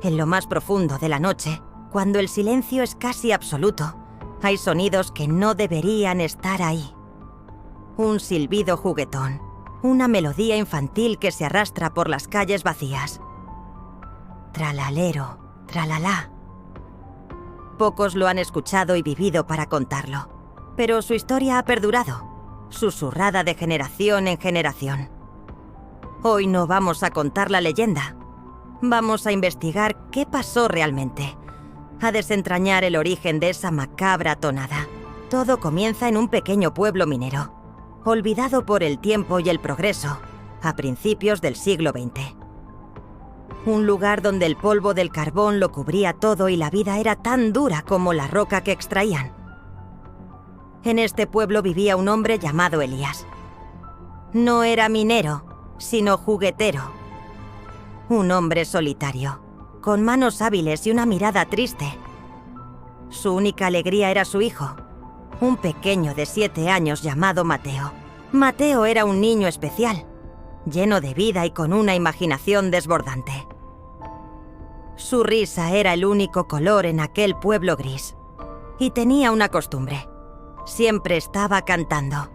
En lo más profundo de la noche, cuando el silencio es casi absoluto, hay sonidos que no deberían estar ahí. Un silbido juguetón, una melodía infantil que se arrastra por las calles vacías. Tralalero, tralalá. Pocos lo han escuchado y vivido para contarlo, pero su historia ha perdurado, susurrada de generación en generación. Hoy no vamos a contar la leyenda. Vamos a investigar qué pasó realmente, a desentrañar el origen de esa macabra tonada. Todo comienza en un pequeño pueblo minero, olvidado por el tiempo y el progreso, a principios del siglo XX. Un lugar donde el polvo del carbón lo cubría todo y la vida era tan dura como la roca que extraían. En este pueblo vivía un hombre llamado Elías. No era minero, sino juguetero. Un hombre solitario, con manos hábiles y una mirada triste. Su única alegría era su hijo, un pequeño de 7 años llamado Mateo. Mateo era un niño especial, lleno de vida y con una imaginación desbordante. Su risa era el único color en aquel pueblo gris. Y tenía una costumbre. Siempre estaba cantando.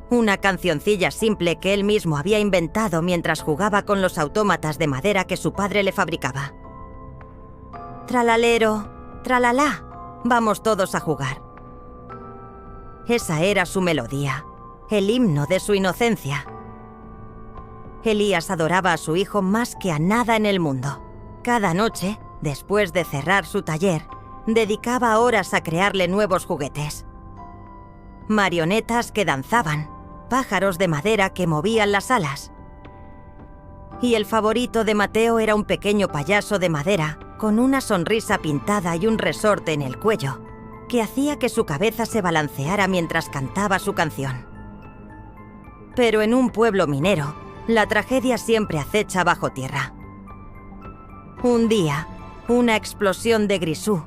Una cancioncilla simple que él mismo había inventado mientras jugaba con los autómatas de madera que su padre le fabricaba. Tralalero, tralalá, vamos todos a jugar. Esa era su melodía, el himno de su inocencia. Elías adoraba a su hijo más que a nada en el mundo. Cada noche, después de cerrar su taller, dedicaba horas a crearle nuevos juguetes. Marionetas que danzaban, pájaros de madera que movían las alas. Y el favorito de Mateo era un pequeño payaso de madera con una sonrisa pintada y un resorte en el cuello, que hacía que su cabeza se balanceara mientras cantaba su canción. Pero en un pueblo minero, la tragedia siempre acecha bajo tierra. Un día, una explosión de grisú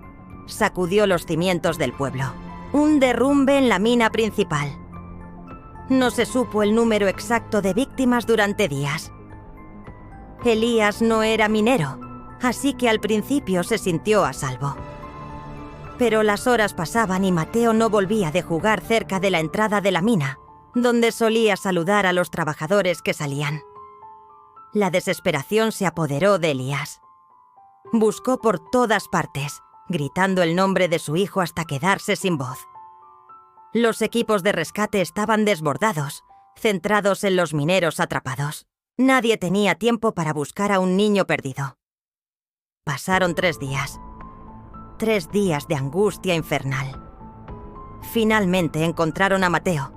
sacudió los cimientos del pueblo. Un derrumbe en la mina principal. No se supo el número exacto de víctimas durante días. Elías no era minero, así que al principio se sintió a salvo. Pero las horas pasaban y Mateo no volvía de jugar cerca de la entrada de la mina, donde solía saludar a los trabajadores que salían. La desesperación se apoderó de Elías. Buscó por todas partes, gritando el nombre de su hijo hasta quedarse sin voz. Los equipos de rescate estaban desbordados, centrados en los mineros atrapados. Nadie tenía tiempo para buscar a un niño perdido. Pasaron 3 días. 3 días de angustia infernal. Finalmente encontraron a Mateo.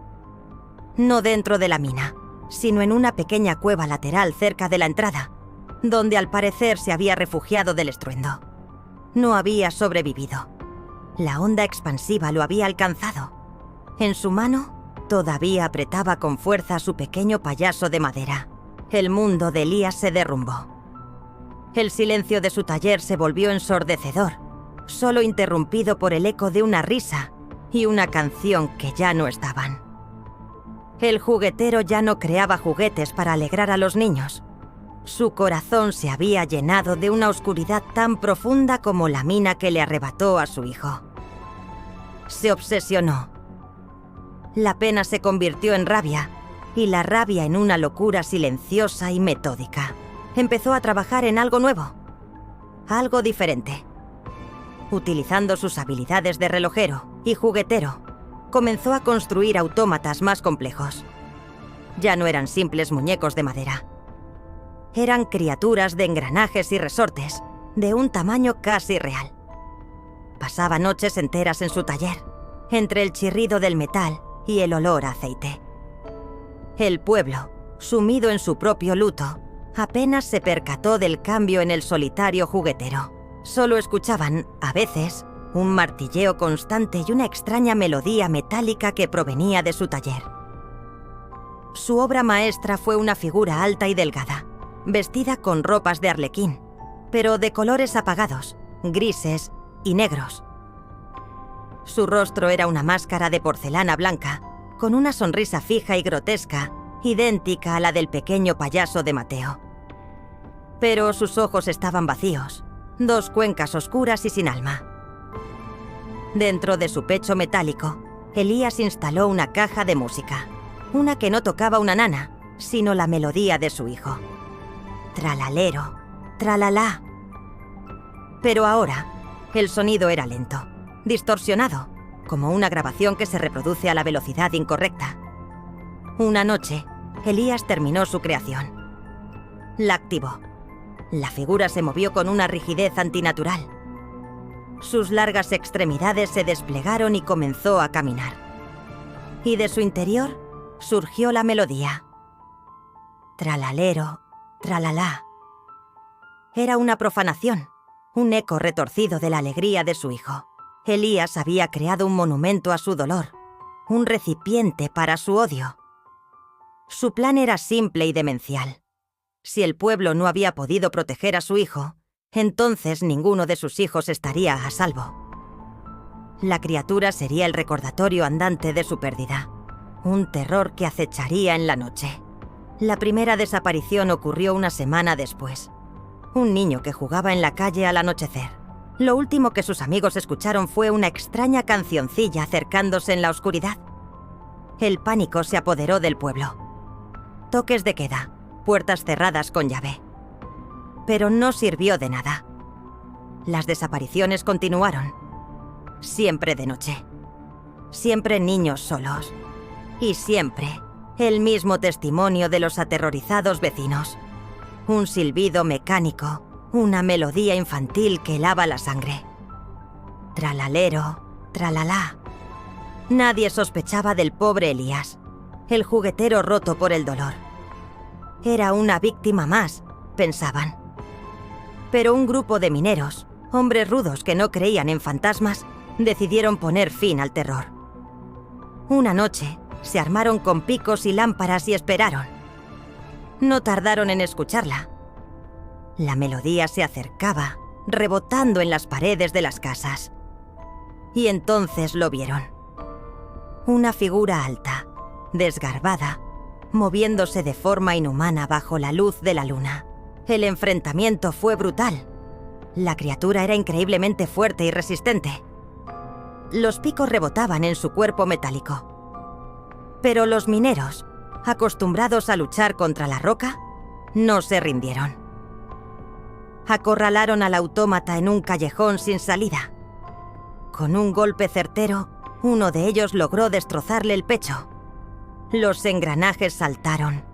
No dentro de la mina, sino en una pequeña cueva lateral cerca de la entrada, donde al parecer se había refugiado del estruendo. No había sobrevivido. La onda expansiva lo había alcanzado. En su mano, todavía apretaba con fuerza su pequeño payaso de madera. El mundo de Elías se derrumbó. El silencio de su taller se volvió ensordecedor, solo interrumpido por el eco de una risa y una canción que ya no estaban. El juguetero ya no creaba juguetes para alegrar a los niños. Su corazón se había llenado de una oscuridad tan profunda como la mina que le arrebató a su hijo. Se obsesionó. La pena se convirtió en rabia, y la rabia en una locura silenciosa y metódica. Empezó a trabajar en algo nuevo, algo diferente. Utilizando sus habilidades de relojero y juguetero, comenzó a construir autómatas más complejos. Ya no eran simples muñecos de madera. Eran criaturas de engranajes y resortes, de un tamaño casi real. Pasaba noches enteras en su taller, entre el chirrido del metal y el olor a aceite. El pueblo, sumido en su propio luto, apenas se percató del cambio en el solitario juguetero. Solo escuchaban, a veces, un martilleo constante y una extraña melodía metálica que provenía de su taller. Su obra maestra fue una figura alta y delgada, vestida con ropas de arlequín, pero de colores apagados, grises y negros. Su rostro era una máscara de porcelana blanca, con una sonrisa fija y grotesca, idéntica a la del pequeño payaso de Mateo. Pero sus ojos estaban vacíos, 2 cuencas oscuras y sin alma. Dentro de su pecho metálico, Elías instaló una caja de música, una que no tocaba una nana, sino la melodía de su hijo. Tralalero, tralalá. Pero ahora, el sonido era lento, distorsionado, como una grabación que se reproduce a la velocidad incorrecta. Una noche, Elías terminó su creación. La activó. La figura se movió con una rigidez antinatural. Sus largas extremidades se desplegaron y comenzó a caminar. Y de su interior surgió la melodía. Tralalero, tralalá. Era una profanación, un eco retorcido de la alegría de su hijo. Elías había creado un monumento a su dolor, un recipiente para su odio. Su plan era simple y demencial. Si el pueblo no había podido proteger a su hijo, entonces ninguno de sus hijos estaría a salvo. La criatura sería el recordatorio andante de su pérdida, un terror que acecharía en la noche. La primera desaparición ocurrió una semana después. Un niño que jugaba en la calle al anochecer. Lo último que sus amigos escucharon fue una extraña cancioncilla acercándose en la oscuridad. El pánico se apoderó del pueblo. Toques de queda, puertas cerradas con llave. Pero no sirvió de nada. Las desapariciones continuaron. Siempre de noche. Siempre niños solos. Y siempre el mismo testimonio de los aterrorizados vecinos. Un silbido mecánico, una melodía infantil que helaba la sangre. Tralalero, tralalá. Nadie sospechaba del pobre Elías, el juguetero roto por el dolor. Era una víctima más, pensaban. Pero un grupo de mineros, hombres rudos que no creían en fantasmas, decidieron poner fin al terror. Una noche, se armaron con picos y lámparas y esperaron. No tardaron en escucharla. La melodía se acercaba, rebotando en las paredes de las casas. Y entonces lo vieron. Una figura alta, desgarbada, moviéndose de forma inhumana bajo la luz de la luna. El enfrentamiento fue brutal. La criatura era increíblemente fuerte y resistente. Los picos rebotaban en su cuerpo metálico. Pero los mineros, acostumbrados a luchar contra la roca, no se rindieron. Acorralaron al autómata en un callejón sin salida. Con un golpe certero, uno de ellos logró destrozarle el pecho. Los engranajes saltaron,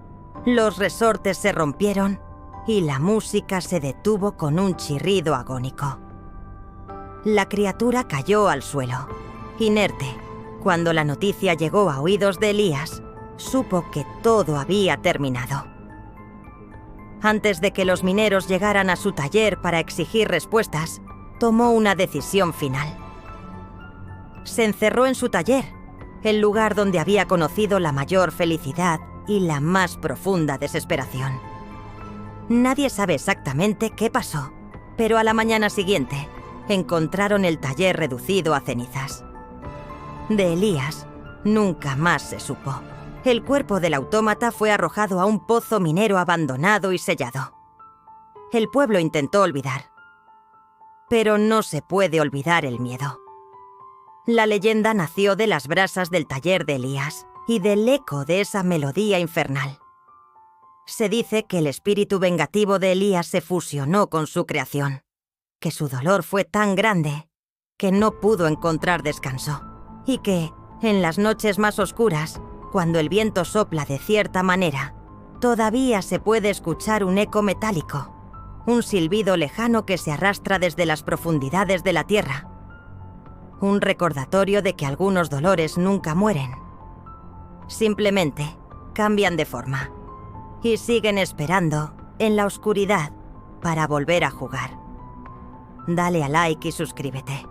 los resortes se rompieron y la música se detuvo con un chirrido agónico. La criatura cayó al suelo, inerte. Cuando la noticia llegó a oídos de Elías, supo que todo había terminado. Antes de que los mineros llegaran a su taller para exigir respuestas, tomó una decisión final. Se encerró en su taller, el lugar donde había conocido la mayor felicidad y la más profunda desesperación. Nadie sabe exactamente qué pasó, pero a la mañana siguiente encontraron el taller reducido a cenizas. De Elías nunca más se supo. El cuerpo del autómata fue arrojado a un pozo minero abandonado y sellado. El pueblo intentó olvidar. Pero no se puede olvidar el miedo. La leyenda nació de las brasas del taller de Elías y del eco de esa melodía infernal. Se dice que el espíritu vengativo de Elías se fusionó con su creación, que su dolor fue tan grande que no pudo encontrar descanso, y que, en las noches más oscuras, cuando el viento sopla de cierta manera, todavía se puede escuchar un eco metálico, un silbido lejano que se arrastra desde las profundidades de la tierra. Un recordatorio de que algunos dolores nunca mueren. Simplemente cambian de forma y siguen esperando en la oscuridad para volver a jugar. Dale a like y suscríbete.